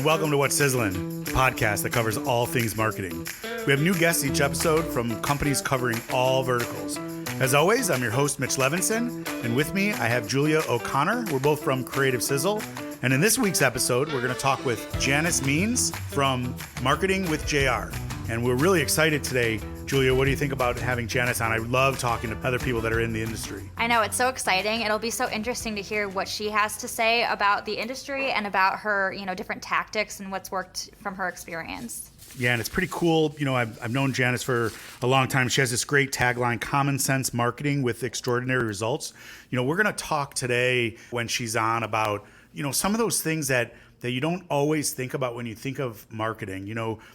welcome to What's Sizzlin', a podcast that covers all things marketing. We have new guests each episode from companies covering all verticals. As always, I'm your host, Mitch Levinson, and with me, I have Julia O'Connor. We're both from Creative Sizzle. And in this week's episode, we're going to talk with Janice Means from Marketing with JR. And we're really excited today. Julia, what do you think about having Janice on? I love talking to other people that are in the industry. I know, it's so exciting. It'll be so interesting to hear what she has to say about the industry and about her, different tactics and what's worked from her experience. Yeah, and it's pretty cool. I've known Janice for a long time. She has this great tagline, common sense marketing with extraordinary results. We're going to talk today when she's on about, some of those things that you don't always think about when you think of marketing.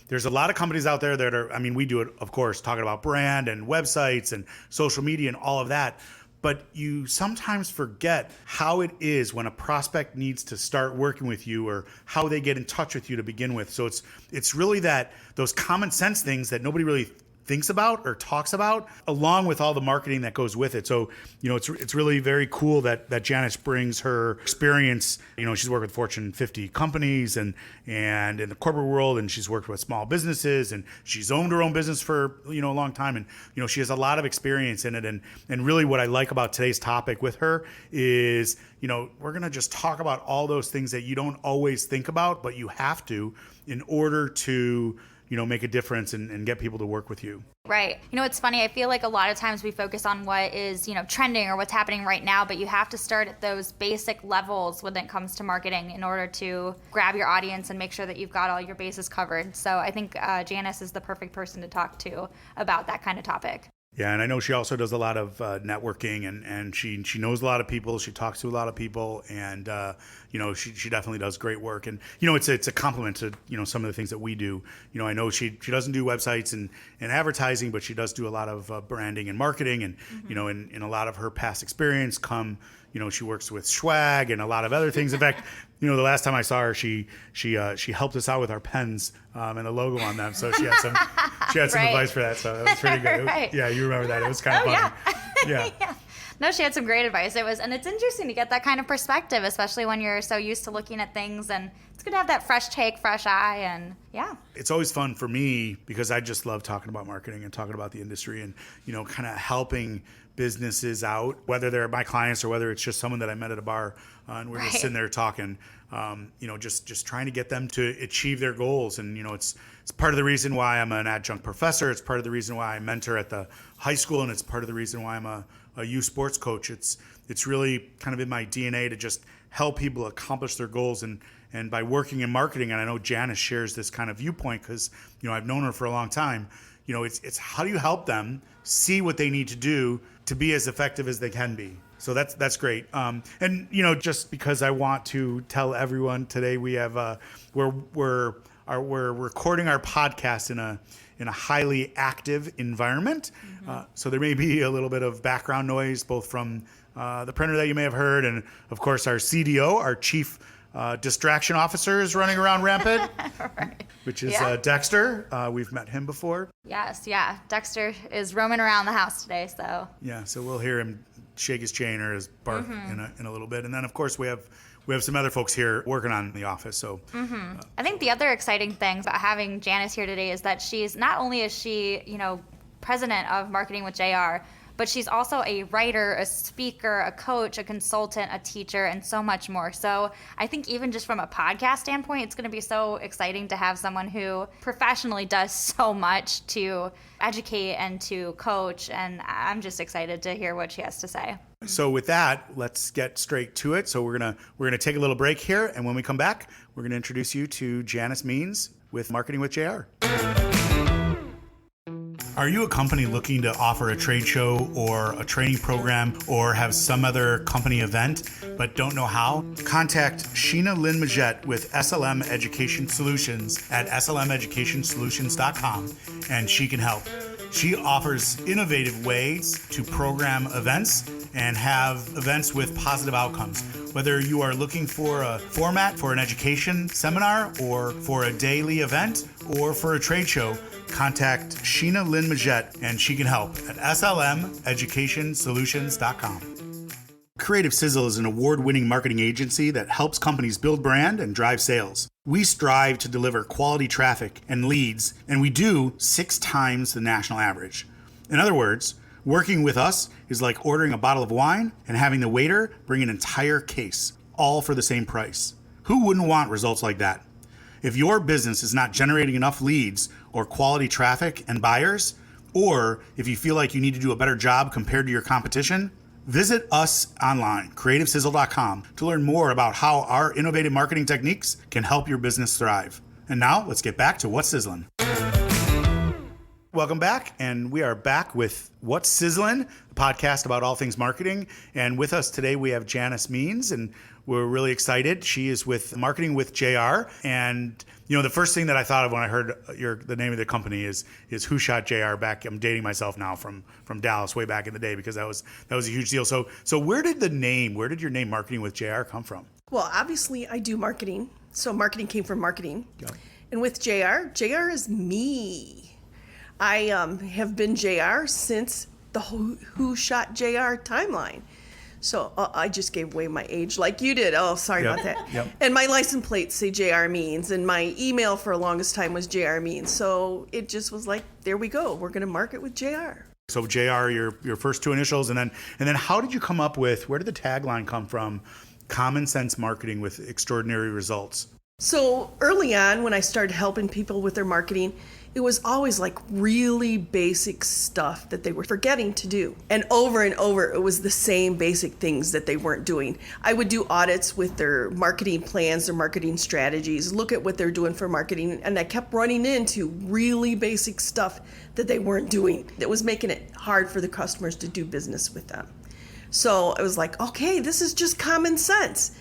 There's a lot of companies out there that are, we do it, of course, talking about brand and websites and social media and all of that. But you sometimes forget how it is when a prospect needs to start working with you or how they get in touch with you to begin with. So it's really those common sense things that nobody really thinks about or talks about, along with all the marketing that goes with it. So, it's really very cool that Janice brings her experience. She's worked with Fortune 50 companies and in the corporate world, and she's worked with small businesses, and she's owned her own business for, a long time. And, she has a lot of experience in it. And really what I like about today's topic with her is, we're going to just talk about all those things that you don't always think about, but you have to in order to make a difference and get people to work with you. Right. It's funny. I feel like a lot of times we focus on what is, trending or what's happening right now, but you have to start at those basic levels when it comes to marketing in order to grab your audience and make sure that you've got all your bases covered. So I think Janice is the perfect person to talk to about that kind of topic. Yeah, and I know she also does a lot of networking, and she knows a lot of people. She talks to a lot of people, and she definitely does great work. And it's a compliment to some of the things that we do. I know she doesn't do websites and advertising, but she does do a lot of branding and marketing. And in a lot of her past experience, she works with swag and a lot of other things. In fact, the last time I saw her, she helped us out with our pens and the logo on them. So she had some Right. advice for that. So that was pretty good. Right. Yeah, you remember that? It was kind of funny. Yeah. Yeah. No, she had some great advice. And it's interesting to get that kind of perspective, especially when you're so used to looking at things, and it's good to have that fresh take, fresh eye, and yeah. It's always fun for me because I just love talking about marketing and talking about the industry and, kind of helping businesses out, whether they're my clients or whether it's just someone that I met at a bar and we're just sitting there talking, just trying to get them to achieve their goals. And, it's part of the reason why I'm an adjunct professor. It's part of the reason why I mentor at the high school, and it's part of the reason why I'm a youth sports coach. It's really kind of in my DNA to just help people accomplish their goals. And by working in marketing, and I know Janice shares this kind of viewpoint because, I've known her for a long time, it's how do you help them see what they need to do to be as effective as they can be. So that's great. And just because I want to tell everyone today, we have we're recording our podcast in a highly active environment. Mm-hmm. So there may be a little bit of background noise, both from the printer that you may have heard, and of course our CDO, our chief distraction officer, is running around rampant, Right. which is Dexter. We've met him before. Yes, yeah. Dexter is roaming around the house today, so. Yeah, so we'll hear him shake his chain or his bark in a little bit. And then, of course, we have some other folks here working on the office. So I think the other exciting thing about having Janice here today is that she's not only is she, president of Marketing with JR, but she's also a writer, a speaker, a coach, a consultant, a teacher, and so much more. So I think even just from a podcast standpoint, it's going to be so exciting to have someone who professionally does so much to educate and to coach. And I'm just excited to hear what she has to say. So with that, let's get straight to it. So we're gonna take a little break here, and when we come back, we're gonna introduce you to Janice Means with Marketing with JR. Are you a company looking to offer a trade show or a training program or have some other company event but don't know how? Contact Sheena Lynn Majette with SLM Education Solutions at slmeducationsolutions.com and she can help. She offers innovative ways to program events and have events with positive outcomes. Whether you are looking for a format for an education seminar or for a daily event or for a trade show, contact Sheena Lynn Majette and she can help at slmeducationsolutions.com. Creative Sizzle is an award-winning marketing agency that helps companies build brand and drive sales. We strive to deliver quality traffic and leads, and we do 6 times the national average. In other words, working with us is like ordering a bottle of wine and having the waiter bring an entire case, all for the same price. Who wouldn't want results like that? If your business is not generating enough leads or quality traffic and buyers, or if you feel like you need to do a better job compared to your competition, visit us online, creativesizzle.com, to learn more about how our innovative marketing techniques can help your business thrive. And now let's get back to What's Sizzlin'. Welcome back, and we are back with What's Sizzlin', a podcast about all things marketing. And with us today, we have Janice Means, and we're really excited. She is with Marketing with JR. And the first thing that I thought of when I heard the name of the company is Who Shot JR back. I'm dating myself now from Dallas way back in the day because that was a huge deal. So where did your name Marketing with JR come from? Well, obviously I do marketing. So marketing came from marketing. Yep. And with JR is me. I have been JR since the Who Shot JR timeline. So I just gave away my age like you did. Oh, sorry about that. Yep. And my license plates say JR Means, and my email for the longest time was JR Means. So it just was like, there we go. We're going to market with JR. So JR, your first 2 initials, and then how did you come up with, where did the tagline come from? Common sense marketing with extraordinary results. So early on, when I started helping people with their marketing, it was always like really basic stuff that they were forgetting to do. And over, it was the same basic things that they weren't doing. I would do audits with their marketing plans, their marketing strategies, look at what they're doing for marketing, and I kept running into really basic stuff that they weren't doing that was making it hard for the customers to do business with them. So I was like, okay, this is just common sense.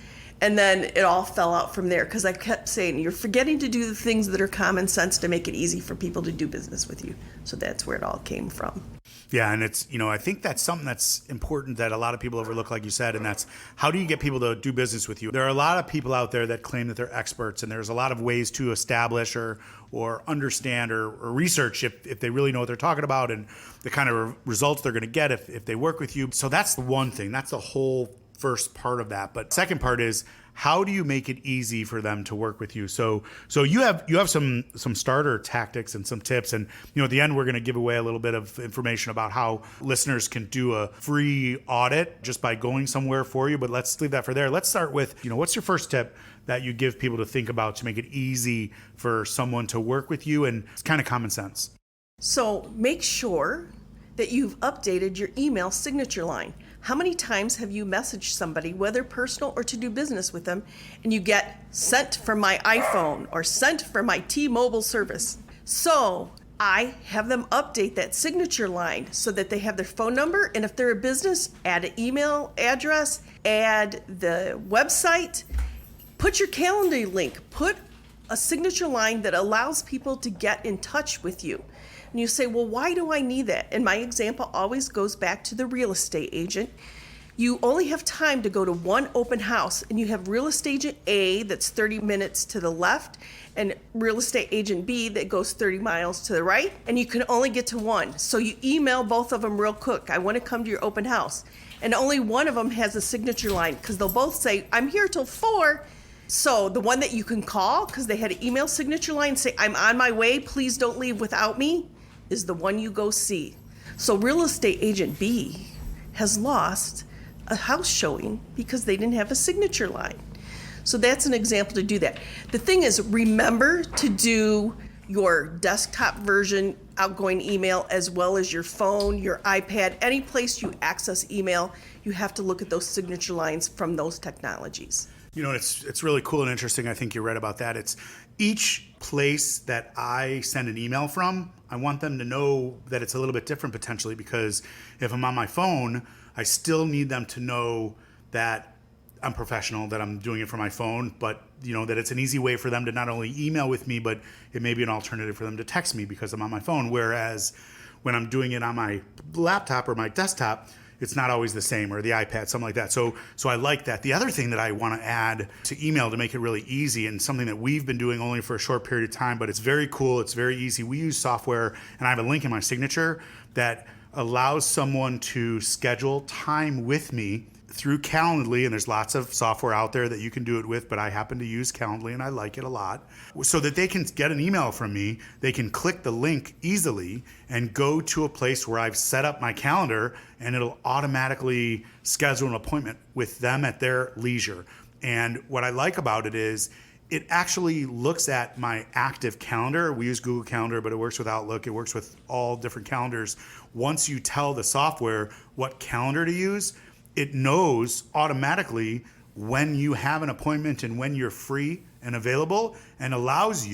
And then it all fell out from there because I kept saying, you're forgetting to do the things that are common sense to make it easy for people to do business with you. So that's where it all came from. Yeah, and it's, I think that's something that's important that a lot of people overlook, like you said, and that's how do you get people to do business with you? There are a lot of people out there that claim that they're experts, and there's a lot of ways to establish or understand or research if they really know what they're talking about and the kind of results they're going to get if they work with you. So that's the one thing. That's the whole first part of that. But second part is, how do you make it easy for them to work with you? So you have some starter tactics and some tips, and at the end we're going to give away a little bit of information about how listeners can do a free audit just by going somewhere for you. But let's leave that for there. Let's start with, what's your first tip that you give people to think about to make it easy for someone to work with you? And it's kind of common sense. So make sure that you've updated your email signature line. How many times have you messaged somebody, whether personal or to do business with them, and you get sent from my iPhone or sent from my T-Mobile service? So I have them update that signature line so that they have their phone number, and if they're a business, add an email address, add the website, put your calendar link, put a signature line that allows people to get in touch with you. And you say, well, why do I need that? And my example always goes back to the real estate agent. You only have time to go to one open house, and you have real estate agent A that's 30 minutes to the left and real estate agent B that goes 30 miles to the right, and you can only get to one. So you email both of them real quick. I want to come to your open house. And only one of them has a signature line because they'll both say, I'm here till 4. So the one that you can call, because they had an email signature line, say, I'm on my way, please don't leave without me, is the one you go see. So real estate agent B has lost a house showing because they didn't have a signature line. So that's an example to do that. The thing is, remember to do your desktop version outgoing email as well as your phone, your iPad, any place you access email, you have to look at those signature lines from those technologies. It's really cool and interesting. I think you're right about that. It's each place that I send an email from, I want them to know that it's a little bit different potentially, because if I'm on my phone, I still need them to know that I'm professional, that I'm doing it from my phone, but that it's an easy way for them to not only email with me, but it may be an alternative for them to text me because I'm on my phone. Whereas when I'm doing it on my laptop or my desktop, it's not always the same, or the iPad, something like that. So I like that. The other thing that I want to add to email to make it really easy, and something that we've been doing only for a short period of time, but it's very cool, it's very easy. We use software, and I have a link in my signature that allows someone to schedule time with me through Calendly, and there's lots of software out there that you can do it with, but I happen to use Calendly and I like it a lot, so that they can get an email from me. They can click the link easily and go to a place where I've set up my calendar, and it'll automatically schedule an appointment with them at their leisure. And what I like about it is it actually looks at my active calendar. We use Google Calendar, but it works with Outlook. It works with all different calendars. Once you tell the software what calendar to use, it knows automatically when you have an appointment and when you're free and available, and allows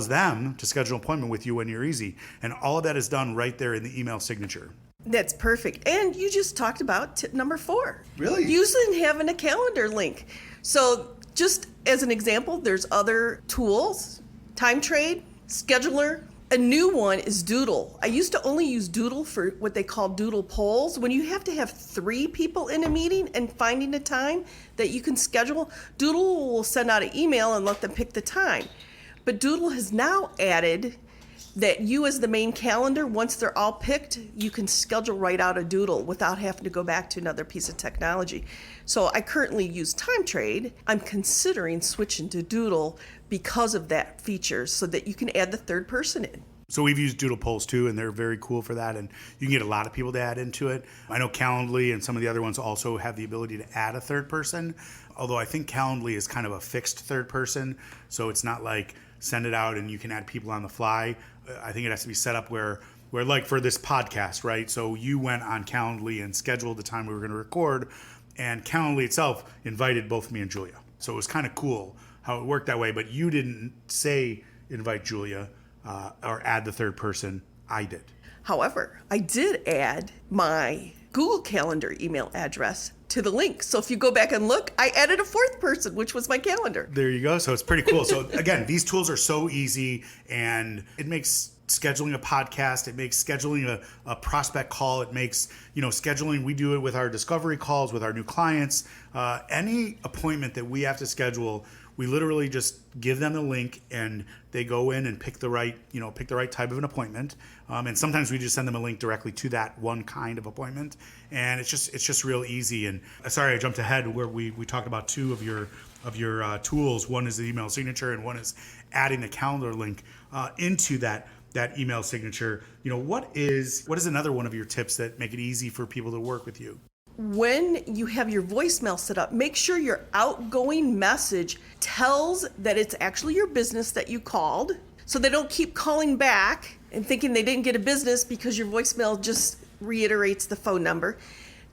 them to schedule an appointment with you when you're easy. And all of that is done right there in the email signature. That's perfect. And you just talked about tip number 4. Really? Using having a calendar link. So just as an example, there's other tools, Time Trade, Scheduler. A new one is Doodle. I used to only use Doodle for what they call Doodle polls. When you have to have 3 people in a meeting and finding a time that you can schedule, Doodle will send out an email and let them pick the time. But Doodle has now added that you, as the main calendar, once they're all picked, you can schedule right out of Doodle without having to go back to another piece of technology. So I currently use Time Trade. I'm considering switching to Doodle because of that feature, so that you can add the third person in. So we've used Doodle polls too, and they're very cool for that, and you can get a lot of people to add into it. I know Calendly and some of the other ones also have the ability to add a third person, although I think Calendly is kind of a fixed third person, so it's not like send it out and you can add people on the fly. I think it has to be set up where like for this podcast, right? So you went on Calendly and scheduled the time we were going to record, and Calendly itself invited both me and Julia. So it was kind of cool how it worked that way, but you didn't say invite Julia or add the third person. I did. However, I did add my Google Calendar email address to the link. So if you go back and look, I added a 4th person, which was my calendar. There you go. So it's pretty cool. So again, these tools are so easy, and it makes scheduling a podcast, it makes scheduling a prospect call, it makes, scheduling, we do it with our discovery calls with our new clients. Any appointment that we have to schedule, we literally just give them the link and they go in and pick the right type of an appointment. And sometimes we just send them a link directly to that one kind of appointment. And it's just real easy. And sorry, I jumped ahead where we talked about 2 of your tools. One is the email signature, and one is adding the calendar link into that email signature. What is another one of your tips that make it easy for people to work with you? When you have your voicemail set up, make sure your outgoing message tells that it's actually your business that you called, so they don't keep calling back and thinking they didn't get a business because your voicemail just reiterates the phone number.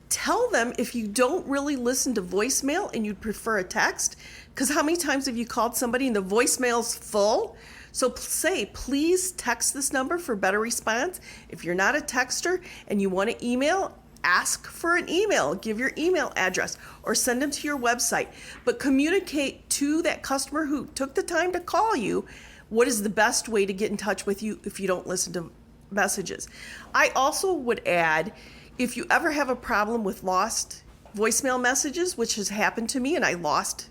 Tell them if you don't really listen to voicemail and you'd prefer a text, because how many times have you called somebody and the voicemail's full? So say, please text this number for better response. If you're not a texter and you want to email, ask for an email, give your email address, or send them to your website. But communicate to that customer who took the time to call you what is the best way to get in touch with you if you don't listen to messages. I also would add, if you ever have a problem with lost voicemail messages, which has happened to me, and I lost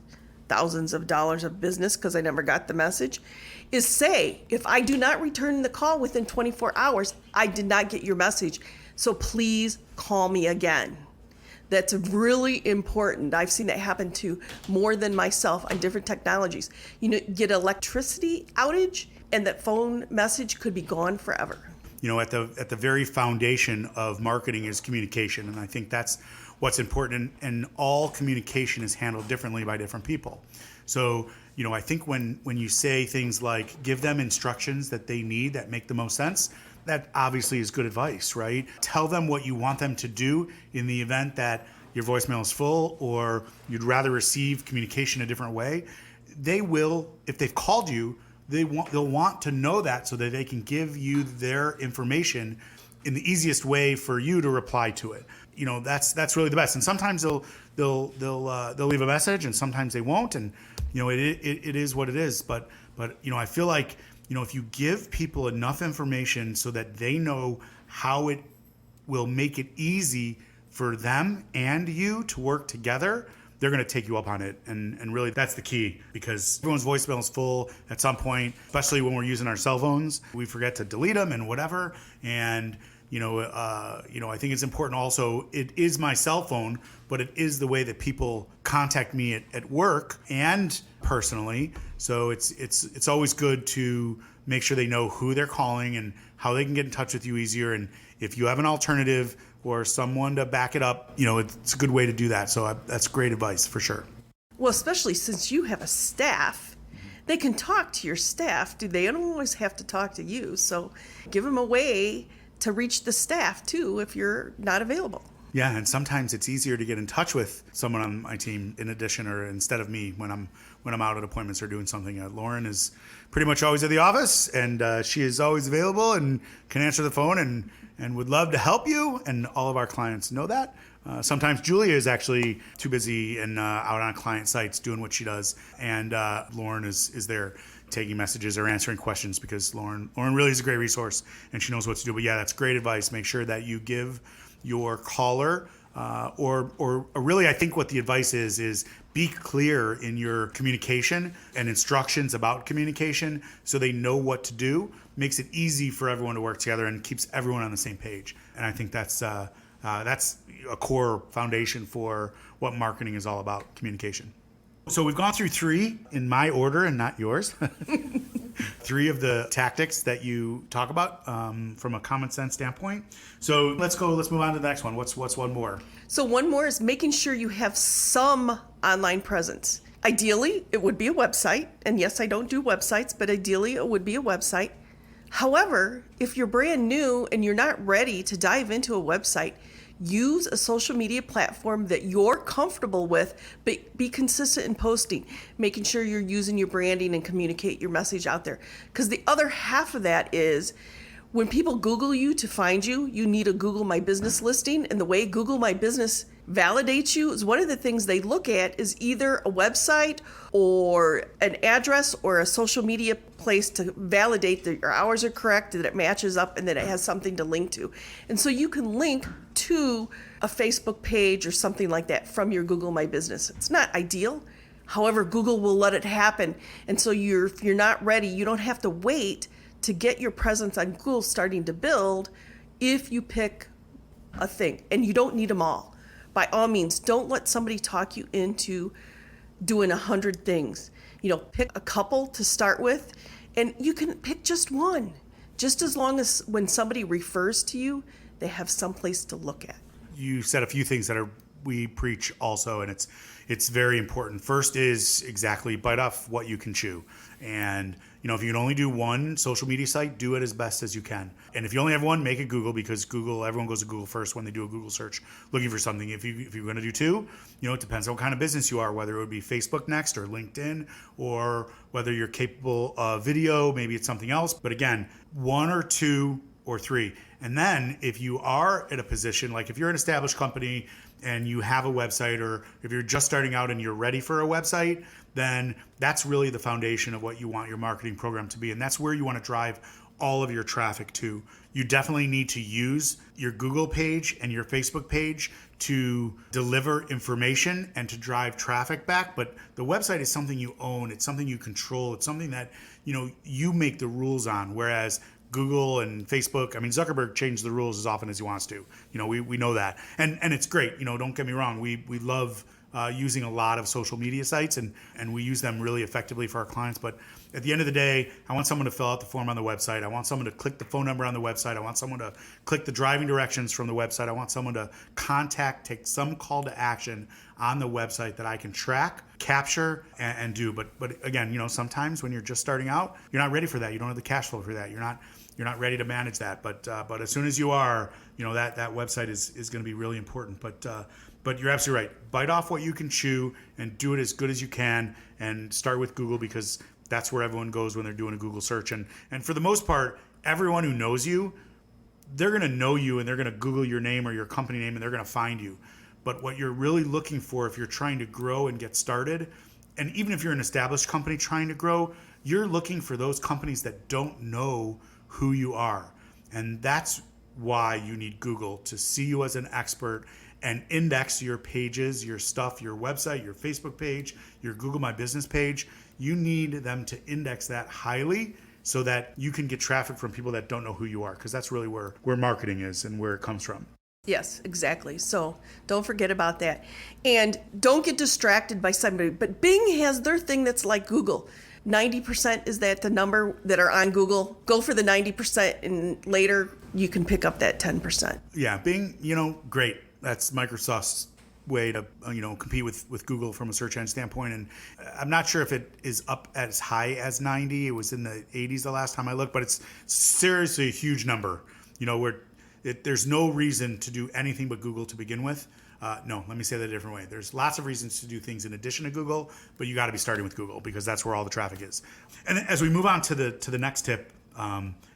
thousands of dollars of business because I never got the message, is say, if I do not return the call within 24 hours, I did not get your message. So please call me again. That's really important. I've seen that happen to more than myself on different technologies. Get an electricity outage and that phone message could be gone forever. At the very foundation of marketing is communication. And I think that's what's important. And all communication is handled differently by different people. So, I think when you say things like give them instructions that they need that make the most sense, that obviously is good advice, right? Tell them what you want them to do in the event that your voicemail is full or you'd rather receive communication a different way. They will, if they've called you, they'll want to know that so that they can give you their information in the easiest way for you to reply to it. That's really the best. And sometimes they'll leave a message, and sometimes they won't. And it is what it is. But I feel like if you give people enough information so that they know how it will make it easy for them and you to work together, they're going to take you up on it. And really, that's the key, because everyone's voicemail is full at some point, especially when we're using our cell phones. We forget to delete them and whatever. And I think it's important also, it is my cell phone, but but it is the way that people contact me at work and personally. So it's always good to make sure they know who they're calling and how they can get in touch with you easier. And if you have an alternative or someone to back it up, it's a good way to do that. So that's great advice for sure. Well, especially since you have a staff, they can talk to your staff. They don't always have to talk to you. So give them a way to reach the staff too if you're not available. Yeah, and sometimes it's easier to get in touch with someone on my team in addition or instead of me when I'm out at appointments or doing something. Lauren is pretty much always at the office, and she is always available and can answer the phone and would love to help you. And all of our clients know that. Sometimes Julia is actually too busy and out on client sites doing what she does, and Lauren is there taking messages or answering questions because Lauren really is a great resource and she knows what to do. But yeah, that's great advice. Make sure that you give your caller or really I think what the advice is be clear in your communication and instructions about communication so they know what to do. Makes it easy for everyone to work together and keeps everyone on the same page. And I think that's a core foundation for what marketing is all about, communication. So we've gone through 3 in my order and not yours. 3 of the tactics that you talk about from a common sense standpoint. So let's move on to the next one. What's one more? So one more is making sure you have some online presence. Ideally, it would be a website. And yes, I don't do websites, but ideally it would be a website. However, if you're brand new and you're not ready to dive into a website, use a social media platform that you're comfortable with, but be consistent in posting, making sure you're using your branding and communicate your message out there. Because the other half of that is when people Google you to find you, you need a Google My Business listing. And the way Google My Business validates you is one of the things they look at is either a website or an address or a social media place to validate that your hours are correct, that it matches up, and that it has something to link to. And so you can link to a Facebook page or something like that from your Google My Business. It's not ideal. However, Google will let it happen. And so if you're not ready, you don't have to wait to get your presence on Google starting to build if you pick a thing. And you don't need them all. By all means, don't let somebody talk you into doing 100 things. Pick a couple to start with, and you can pick just one, just as long as when somebody refers to you, they have someplace to look at. You said a few things that we preach also, and it's very important. First is exactly bite off what you can chew. And if you can only do one social media site, do it as best as you can. And if you only have one, make it Google, because everyone goes to Google first when they do a Google search looking for something. If you're going to do 2, it depends on what kind of business you are, whether it would be Facebook next or LinkedIn, or whether you're capable of video, maybe it's something else. But again, 1 or 2 or 3. And then if you are at a position, like if you're an established company and you have a website, or if you're just starting out and you're ready for a website, then that's really the foundation of what you want your marketing program to be. And that's where you want to drive all of your traffic to. You definitely need to use your Google page and your Facebook page to deliver information and to drive traffic back. But the website is something you own. It's something you control. It's something that, you make the rules on. Whereas Google and Facebook, Zuckerberg changes the rules as often as he wants to. We know that. And it's great. Don't get me wrong. We love using a lot of social media sites, and we use them really effectively for our clients. But at the end of the day, I want someone to fill out the form on the website. I want someone to click the phone number on the website. I want someone to click the driving directions from the website. I want someone to take some call to action on the website that I can track, capture, and do. But again, sometimes when you're just starting out, you're not ready for that. You don't have the cash flow for that. You're not ready to manage that. But as soon as you are, that website is going to be really important. But you're absolutely right. Bite off what you can chew and do it as good as you can, and start with Google, because that's where everyone goes when they're doing a Google search. And for the most part, everyone who knows you, they're going to know you, and they're going to Google your name or your company name, and they're going to find you. But what you're really looking for, if you're trying to grow and get started, and even if you're an established company trying to grow, you're looking for those companies that don't know who you are. And that's why you need Google, to see you as an expert and index your pages, your stuff, your website, your Facebook page, your Google My Business page. You need them to index that highly so that you can get traffic from people that don't know who you are, because that's really where marketing is and where it comes from. Yes, exactly. So don't forget about that. And don't get distracted by somebody. But Bing has their thing that's like Google. 90%, is that the number that are on Google? Go for the 90%, and later you can pick up that 10%. Yeah, Bing, great. That's Microsoft's way to compete with Google from a search engine standpoint. And I'm not sure if it is up as high as 90. It was in the 80s the last time I looked, but it's seriously a huge number. There's no reason to do anything but Google to begin with. No, let me say that a different way. There's lots of reasons to do things in addition to Google, but you got to be starting with Google because that's where all the traffic is. And as we move on to the next tip,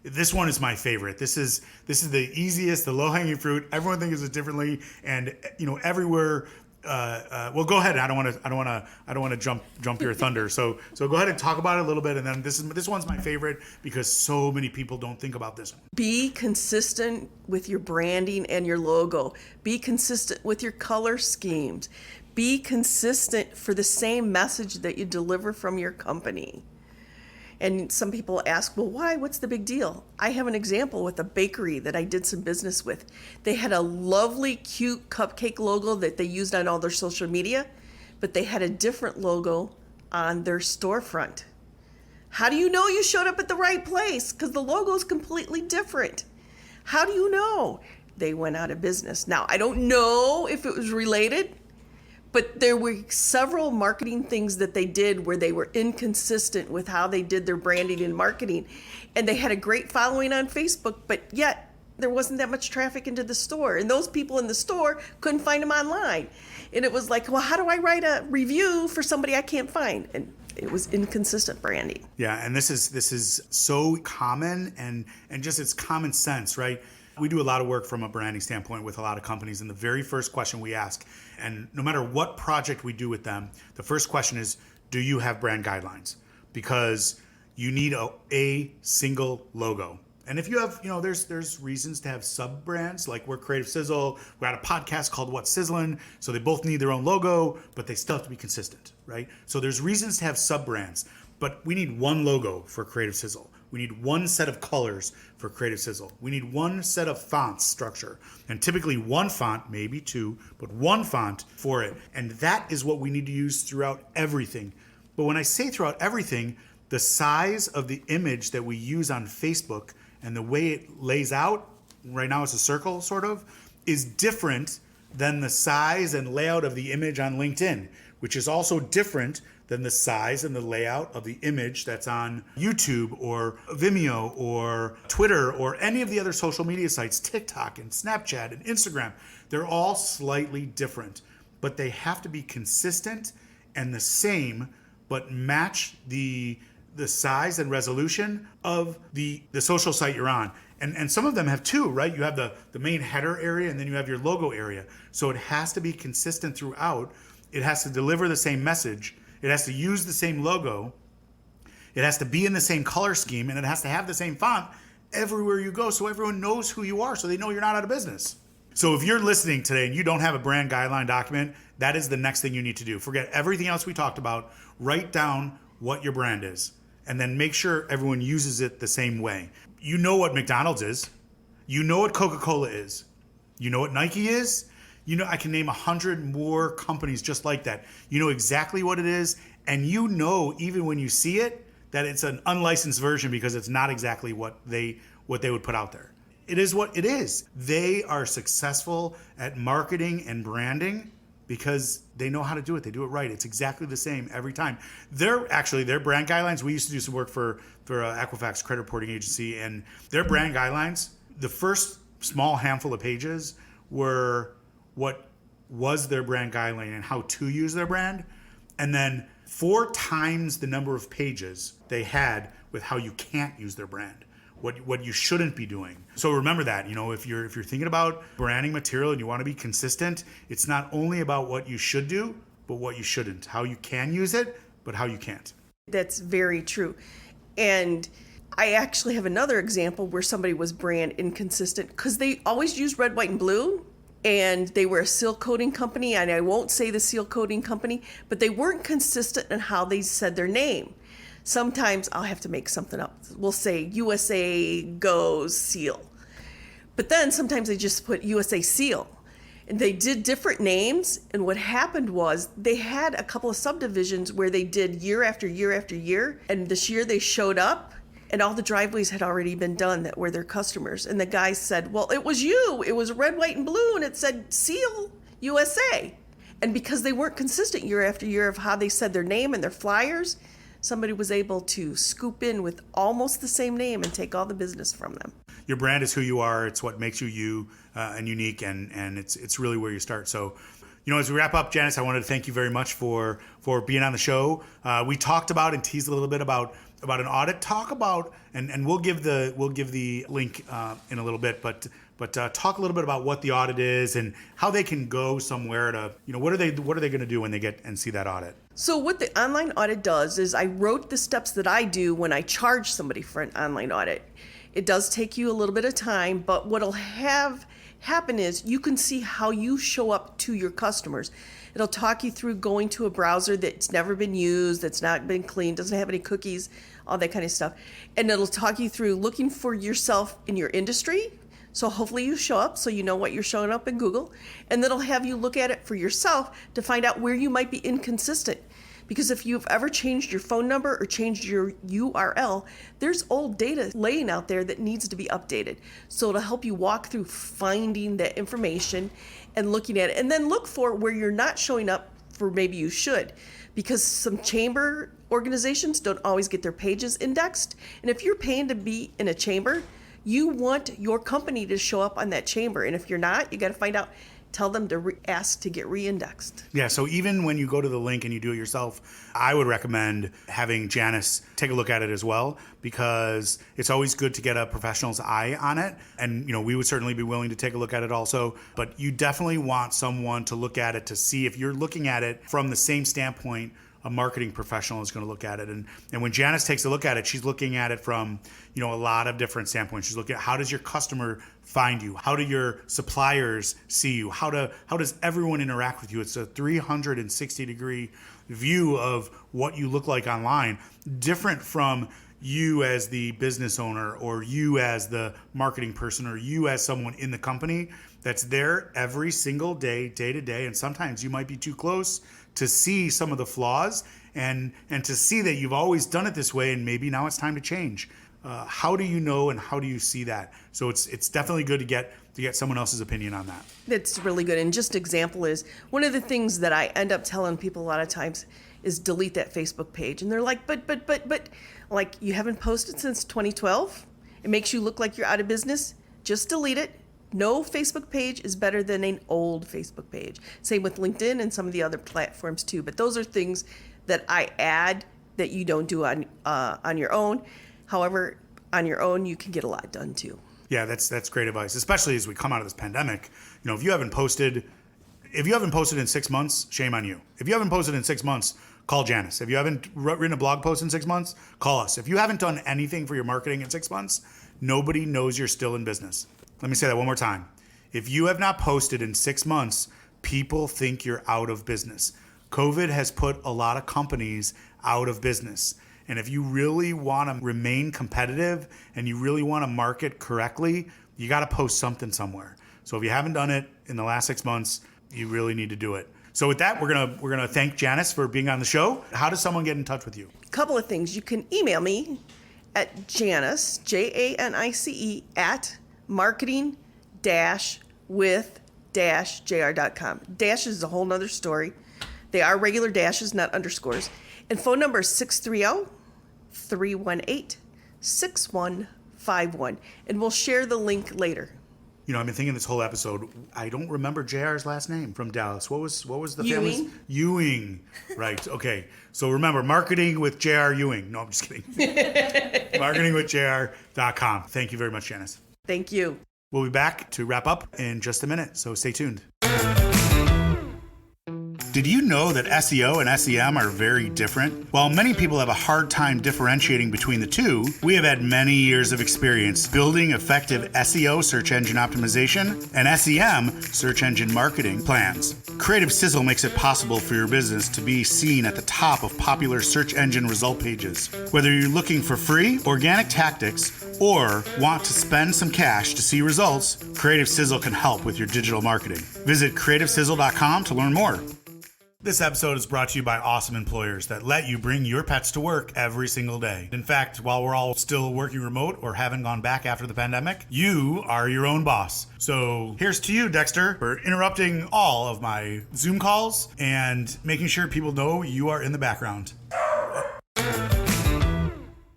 this one is my favorite. This is the easiest, the low-hanging fruit. Everyone thinks it differently, and everywhere. Well, go ahead. I don't want to jump your thunder. So go ahead and talk about it a little bit, and then this one's my favorite because so many people don't think about this one. Be consistent with your branding and your logo. Be consistent with your color schemes. Be consistent for the same message that you deliver from your company. And some people ask, well, why? What's the big deal? I have an example with a bakery that I did some business with. They had a lovely, cute cupcake logo that they used on all their social media, but they had a different logo on their storefront. How do you know you showed up at the right place? Because the logo is completely different. How do you know? They went out of business. Now, I don't know if it was related, but there were several marketing things that they did where they were inconsistent with how they did their branding and marketing. And they had a great following on Facebook, but yet there wasn't that much traffic into the store. And those people in the store couldn't find them online. And it was like, well, how do I write a review for somebody I can't find? And it was inconsistent branding. Yeah, and this is so common and just it's common sense, right? We do a lot of work from a branding standpoint with a lot of companies, and the very first question we ask, and no matter what project we do with them, the first question is, do you have brand guidelines? Because you need a single logo. And if you have, there's reasons to have sub brands, like we're Creative Sizzle. We got a podcast called What's Sizzlin', so they both need their own logo, but they still have to be consistent, right? So there's reasons to have sub brands, but we need one logo for Creative Sizzle. We need one set of colors for Creative Sizzle. We need one set of fonts structure, and typically one font, maybe two, but one font for it. And that is what we need to use throughout everything. But when I say throughout everything, the size of the image that we use on Facebook and the way it lays out, right now it's a circle sort of, is different than the size and layout of the image on LinkedIn, which is also different than the size and the layout of the image that's on YouTube or Vimeo or Twitter or any of the other social media sites, TikTok and Snapchat and Instagram. They're all slightly different, but they have to be consistent and the same, but match the size and resolution of the social site you're on. And some of them have two, right? You have the main header area and then you have your logo area. So it has to be consistent throughout. It has to deliver the same message. It has to use the same logo. It has to be in the same color scheme, and it has to have the same font everywhere you go so everyone knows who you are, so they know you're not out of business. So if you're listening today and you don't have a brand guideline document, that is the next thing you need to do. Forget everything else we talked about. Write down what your brand is, and then make sure everyone uses it the same way. You know what McDonald's is. You know what Coca-Cola is. You know what Nike is. I can name 100 more companies just like that. You know exactly what it is, and you know even when you see it that it's an unlicensed version because it's not exactly what they would put out there. It is what it is. They are successful at marketing and branding because they know how to do it. They do it right. It's exactly the same every time. Their brand guidelines, we used to do some work for Equifax credit reporting agency, and their brand guidelines, the first small handful of pages were what was their brand guideline and how to use their brand. And then 4 times the number of pages they had with how you can't use their brand, what you shouldn't be doing. So remember that, if you're thinking about branding material and you want to be consistent, it's not only about what you should do, but what you shouldn't, how you can use it, but how you can't. That's very true. And I actually have another example where somebody was brand inconsistent because they always used red, white, and blue. And they were a seal coating company, and I won't say the seal coating company, but they weren't consistent in how they said their name. Sometimes I'll have to make something up. We'll say USA Goes Seal. But then sometimes they just put USA Seal. And they did different names. And what happened was they had a couple of subdivisions where they did year after year after year. And this year they showed up and all the driveways had already been done that were their customers. And the guy said, well, it was you. It was red, white, and blue. And it said Seal USA. And because they weren't consistent year after year of how they said their name and their flyers, somebody was able to scoop in with almost the same name and take all the business from them. Your brand is who you are. It's what makes you and unique, and it's really where you start. So, as we wrap up, Janice, I wanted to thank you very much for being on the show. We talked about and teased a little bit about an audit. Talk about, and we'll give the link in a little bit, but talk a little bit about what the audit is and how they can go somewhere to, what are they going to do when they get and see that audit? So what the online audit does is I wrote the steps that I do when I charge somebody for an online audit. It does take you a little bit of time, but what'll have happen is you can see how you show up to your customers. It'll talk you through going to a browser that's never been used, that's not been cleaned, doesn't have any cookies, all that kind of stuff. And it'll talk you through looking for yourself in your industry. So hopefully you show up so you know what you're showing up in Google. And then it'll have you look at it for yourself to find out where you might be inconsistent. Because if you've ever changed your phone number or changed your URL, there's old data laying out there that needs to be updated. So it'll help you walk through finding that information and looking at it. And then look for where you're not showing up for maybe you should. Because some chamber organizations don't always get their pages indexed. And if you're paying to be in a chamber, you want your company to show up on that chamber. And if you're not, you got to find out. Tell them to ask to get re-indexed. Yeah, so even when you go to the link and you do it yourself, I would recommend having Janice take a look at it as well, because it's always good to get a professional's eye on it. And, we would certainly be willing to take a look at it also. But you definitely want someone to look at it to see if you're looking at it from the same standpoint a marketing professional is going to look at it. And when Janice takes a look at it, she's looking at it from, a lot of different standpoints. She's looking at how does your customer find you? How do your suppliers see you? How does everyone interact with you? It's a 360-degree view of what you look like online, different from you as the business owner or you as the marketing person or you as someone in the company that's there every single day, day to day. And sometimes you might be too close to see some of the flaws and to see that you've always done it this way and maybe now it's time to change. How do you know and how do you see that? So it's definitely good to get someone else's opinion on that. That's really good. And just example is one of the things that I end up telling people a lot of times is delete that Facebook page. And they're like, but like you haven't posted since 2012. It makes you look like you're out of business. Just delete it. No Facebook page is better than an old Facebook page. Same with LinkedIn and some of the other platforms too. But those are things that I add that you don't do on your own. However, on your own, you can get a lot done too. Yeah, that's great advice, especially as we come out of this pandemic. If you haven't posted in 6 months, shame on you. If you haven't posted in 6 months, call Janice. If you haven't written a blog post in 6 months, call us. If you haven't done anything for your marketing in 6 months, nobody knows you're still in business. Let me say that one more time. If you have not posted in 6 months, people think you're out of business. COVID has put a lot of companies out of business. And if you really want to remain competitive and you really want to market correctly, you got to post something somewhere. So if you haven't done it in the last 6 months, you really need to do it. So with that, we're gonna thank Janice for being on the show. How does someone get in touch with you? A couple of things. You can email me at Janice, Janice, at marketing-with-jr.com. Dashes is a whole nother story. They are regular dashes, not underscores. And phone number is 630-318-6151. And we'll share the link later. I've been thinking this whole episode, I don't remember JR's last name from Dallas. What was the family's? Ewing. Right. Okay. So remember, marketing with JR Ewing. No, I'm just kidding. marketingwithjr.com. Thank you very much, Janice. Thank you. We'll be back to wrap up in just a minute, so stay tuned. Did you know that SEO and SEM are very different? While many people have a hard time differentiating between the two, we have had many years of experience building effective SEO, search engine optimization, and SEM, search engine marketing plans. Creative Sizzle makes it possible for your business to be seen at the top of popular search engine result pages. Whether you're looking for free, organic tactics, or want to spend some cash to see results, Creative Sizzle can help with your digital marketing. Visit creativesizzle.com to learn more. This episode is brought to you by awesome employers that let you bring your pets to work every single day. In fact, while we're all still working remote or haven't gone back after the pandemic, you are your own boss. So here's to you, Dexter, for interrupting all of my Zoom calls and making sure people know you are in the background.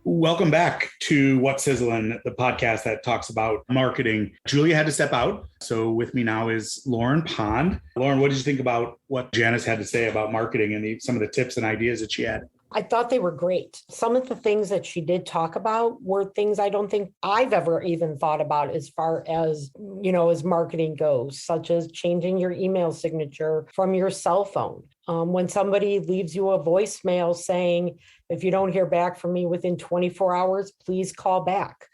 Welcome back to What's Sizzling, the podcast that talks about marketing. Julia had to step out, so with me now is Lauren Pond. Lauren, what did you think about what Janice had to say about marketing and some of the tips and ideas that she had? I thought they were great. Some of the things that she did talk about were things I don't think I've ever even thought about as far as, as marketing goes, such as changing your email signature from your cell phone. When somebody leaves you a voicemail saying, if you don't hear back from me within 24 hours, please call back.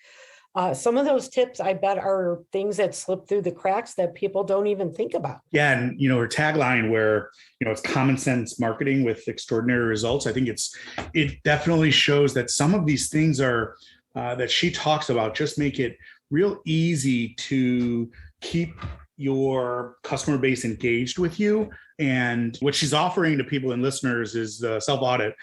Some of those tips, I bet, are things that slip through the cracks that people don't even think about. Yeah. And, her tagline where, it's common sense marketing with extraordinary results. I think it definitely shows that some of these things are that she talks about just make it real easy to keep your customer base engaged with you. And what she's offering to people and listeners is the self-audit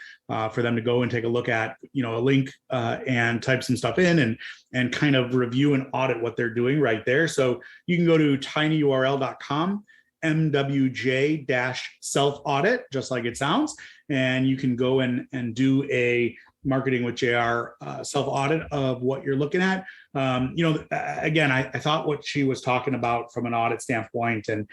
for them to go and take a look at, a link and type some stuff in and kind of review and audit what they're doing right there. So you can go to tinyurl.com, MWJ-self-audit, just like it sounds. And you can go and do a Marketing with JR self-audit of what you're looking at. Again, I thought what she was talking about from an audit standpoint and,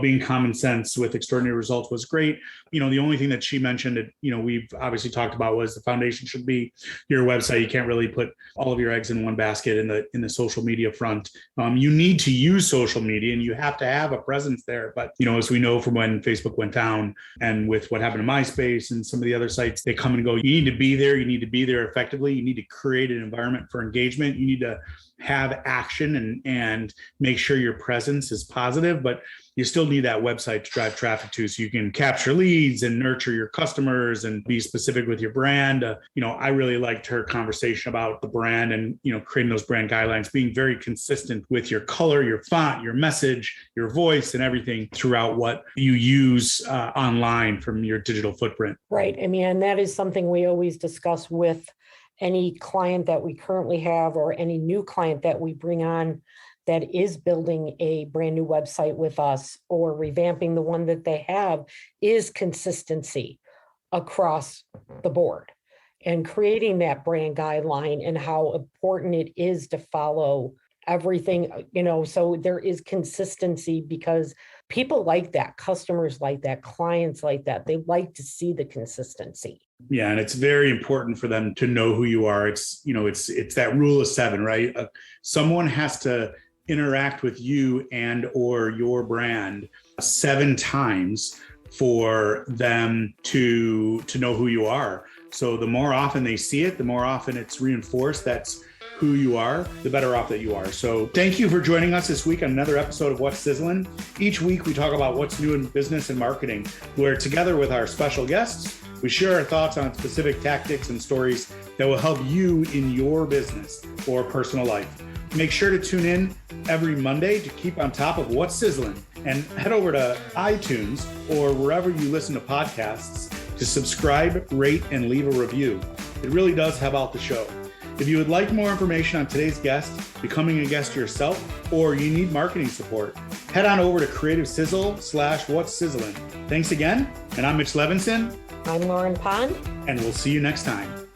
being common sense with extraordinary results was great. The only thing that she mentioned that, we've obviously talked about was the foundation should be your website. You can't really put all of your eggs in one basket in the social media front. You need to use social media and you have to have a presence there. But, as we know from when Facebook went down and with what happened to MySpace and some of the other sites, they come and go. You need to be there. You need to be there effectively. You need to create an environment for engagement. You need to have action and make sure your presence is positive, but you still need that website to drive traffic to so you can capture leads and nurture your customers and be specific with your brand. I really liked her conversation about the brand and, creating those brand guidelines, being very consistent with your color, your font, your message, your voice, and everything throughout what you use online from your digital footprint. Right. And that is something we always discuss with any client that we currently have or any new client that we bring on that is building a brand new website with us or revamping the one that they have is consistency across the board and creating that brand guideline and how important it is to follow everything, so there is consistency because people like that, customers like that, clients like that. They like to see the consistency. Yeah, and it's very important for them to know who you are. It's that rule of 7, right? Someone has to interact with you and or your brand 7 times for them to know who you are. So the more often they see it, the more often it's reinforced that's who you are, the better off that you are. So thank you for joining us this week on another episode of What's Sizzling. Each week we talk about what's new in business and marketing, where together with our special guests, we share our thoughts on specific tactics and stories that will help you in your business or personal life. Make sure to tune in every Monday to keep on top of what's sizzling, and head over to iTunes or wherever you listen to podcasts to subscribe, rate, and leave a review. It really does help out the show. If you would like more information on today's guest, becoming a guest yourself, or you need marketing support, head on over to Creative Sizzle/What's Sizzling. Thanks again, and I'm Mitch Levinson. I'm Lauren Pond. And we'll see you next time.